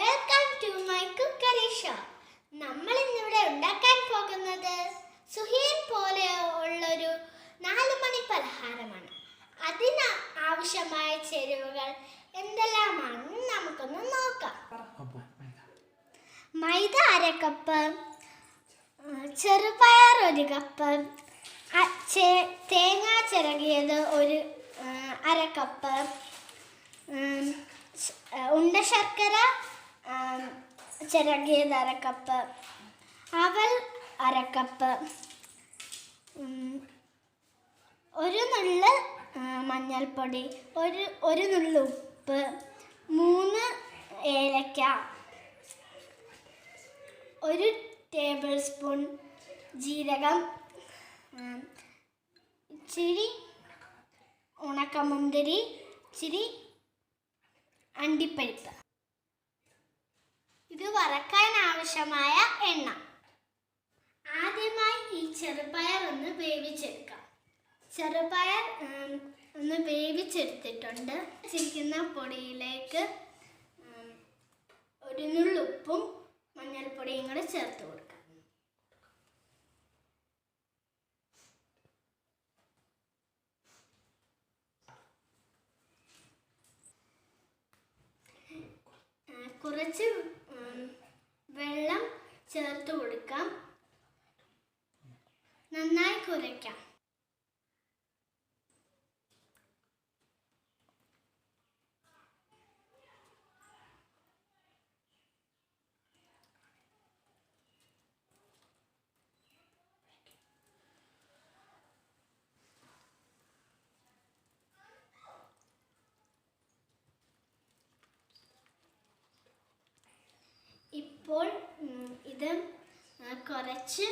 Welcome to my cookery show. നമ്മൾ ഇന്നിവിടെ ഉണ്ടാക്കാൻ പോകുന്നത് സുഹിയൻ പോലെ ഉള്ളൊരു 4 മണി പലഹാരമാണ്. അതിന് ആവശ്യമായ ചേരുവകൾ എന്തെല്ലാമാണെന്ന് നമുക്കൊന്ന് നോക്കാം. മൈദ 1 കപ്പ്, ചെറുപയർ 1 കപ്പ്, തേങ്ങ ചിരകിയത് 1/2 കപ്പ്, ഉണ്ടശർക്കര ചിരകിയത് 1/2 കപ്പ്, അവൽ 1/2 കപ്പ്, 1 നുള്ള് മഞ്ഞൾപ്പൊടി, 1 നുള്ള് ഉപ്പ്, 3 ഏലക്ക, 1 ടേബിൾ സ്പൂൺ ജീരകം, ഇച്ചിരി ഉണക്കമുന്തിരി, ഇച്ചിരി അണ്ടിപ്പരിപ്പ്. ഇത് വറക്കാൻ ആവശ്യമായ എണ്ണ. ആദ്യമായി ഈ ചെറുപയർ ഒന്ന് വേവിച്ചെടുക്കാം. ചെറുപയർ ഒന്ന് വേവിച്ചെടുത്തിട്ടുണ്ട്. ചിരിക്കുന്ന പൊടിയിലേക്ക് 1 നുള്ള് ഉപ്പും മഞ്ഞൾപ്പൊടിയും കൂടെ ചേർത്ത് കൊടുക്കാം. കുറച്ച് വെള്ളം ചേർത്ത് കൊടുക്കാം. നന്നായി കുഴയ്ക്കാം. ഇപ്പോൾ ഇത് കുറച്ച്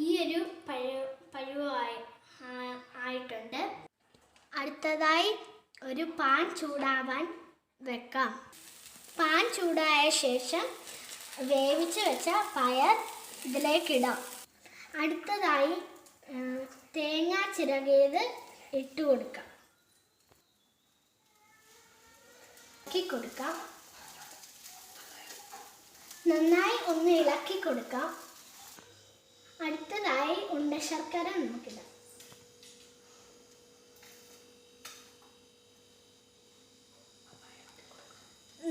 ഈ ഒരു പരുവമായി ആയിട്ടുണ്ട്. അടുത്തതായി ഒരു പാൻ ചൂടാവാൻ വെക്കാം. പാൻ ചൂടായ ശേഷം വേവിച്ച് വെച്ച പയർ ഇതിലേക്കിടാം. അടുത്തതായി തേങ്ങ ചിരകിയത് ഇട്ട് കൊടുക്കാം. നന്നായി ഒന്ന് ഇളക്കി കൊടുക്കാം. അടുത്തതായി ഉണ്ടശർക്കര നമുക്കിടാം.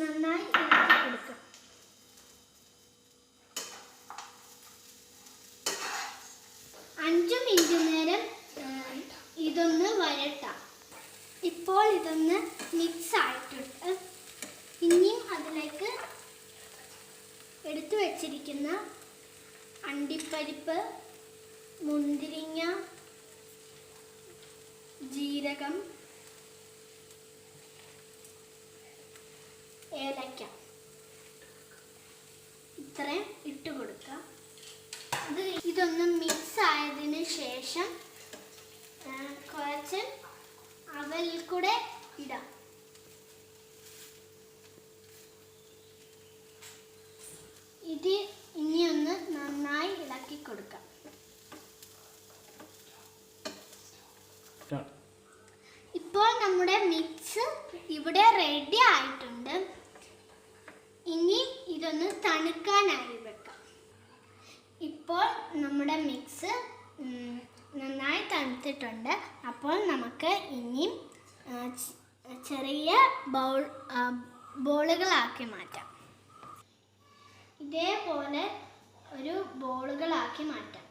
നന്നായി ഇളക്കി കൊടുക്കാം. അഞ്ച് മിനിറ്റ് നേരം ഇതൊന്ന് വഴട്ടാം. ഇപ്പോൾ ഇതൊന്ന് മിക്സ് ആയിട്ടുണ്ട്. ഇനിയും അതിലേക്ക് എടുത്തു വച്ചിരിക്കുന്ന അണ്ടിപ്പരിപ്പ്, മുന്തിരിങ്ങ, ജീരകം, ഏലക്ക ഇത്രയും ഇട്ട് കൊടുക്കാം. ഇതൊന്ന് മിക്സ് ആയതിനു ശേഷം കുറച്ച് അവൽ കൂടെ ഇടാം. ഇത് ഇനിയൊന്ന് നന്നായി ഇളക്കി കൊടുക്കാം. ഇപ്പോൾ നമ്മുടെ മിക്സ് ഇവിടെ റെഡി ആയിട്ടുണ്ട്. ഇനി ഇതൊന്ന് തണുക്കാനായി വെക്കാം. ഇപ്പോൾ നമ്മുടെ മിക്സ് നന്നായി തണുത്തിട്ടുണ്ട്. അപ്പോൾ നമുക്ക് ഇനി ചെറിയ ബോളുകളാക്കി മാറ്റാം. ഇതേപോലെ ഒരു ബോളുകളാക്കി മാറ്റാം.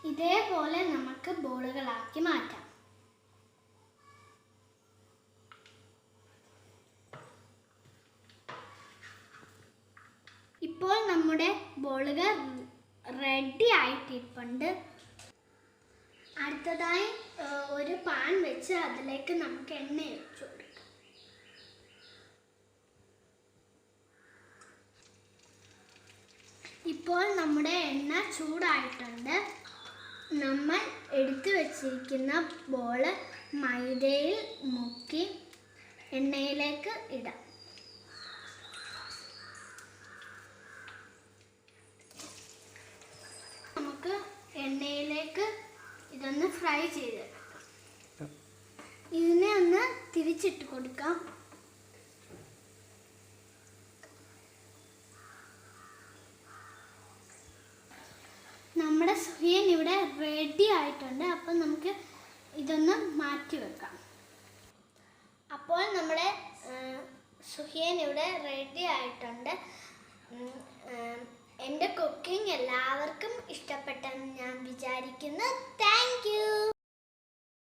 ഇതേപോലെ നമുക്ക് ബോളുകളാക്കി മാറ്റാം. ഇപ്പോൾ നമ്മുടെ ബോളുകൾ റെഡി ആയിട്ടിരിപ്പുണ്ട്. അടുത്തതായി ഒരു പാൻ വെച്ച് അതിലേക്ക് നമുക്ക് എണ്ണ ഒഴിച്ചു കൊടുക്കാം. ഇപ്പോൾ നമ്മുടെ എണ്ണ ചൂടായിട്ടുണ്ട്. നമ്മൾ എടുത്തു വച്ചിരിക്കുന്ന ബോള് മൈദയിൽ മുക്കി എണ്ണയിലേക്ക് ഇടാം. നമുക്ക് എണ്ണയിലേക്ക് ഇതൊന്ന് ഫ്രൈ ചെയ്തെടുക്കാം. ഇതിനെ ഒന്ന് തിരിച്ചിട്ട് കൊടുക്കാം. നമ്മുടെ സുഹിയൻ ഇവിടെ റെഡി ആയിട്ടുണ്ട്. അപ്പം നമുക്ക് ഇതൊന്ന് മാറ്റി വെക്കാം. അപ്പോൾ നമ്മുടെ സുഹിയൻ ഇവിടെ റെഡി ആയിട്ടുണ്ട്. എൻ്റെ കുക്കിംഗ് എല്ലാവർക്കും ഇഷ്ടപ്പെട്ടെന്ന് ഞാൻ വിചാരിക്കുന്നു. Thank you.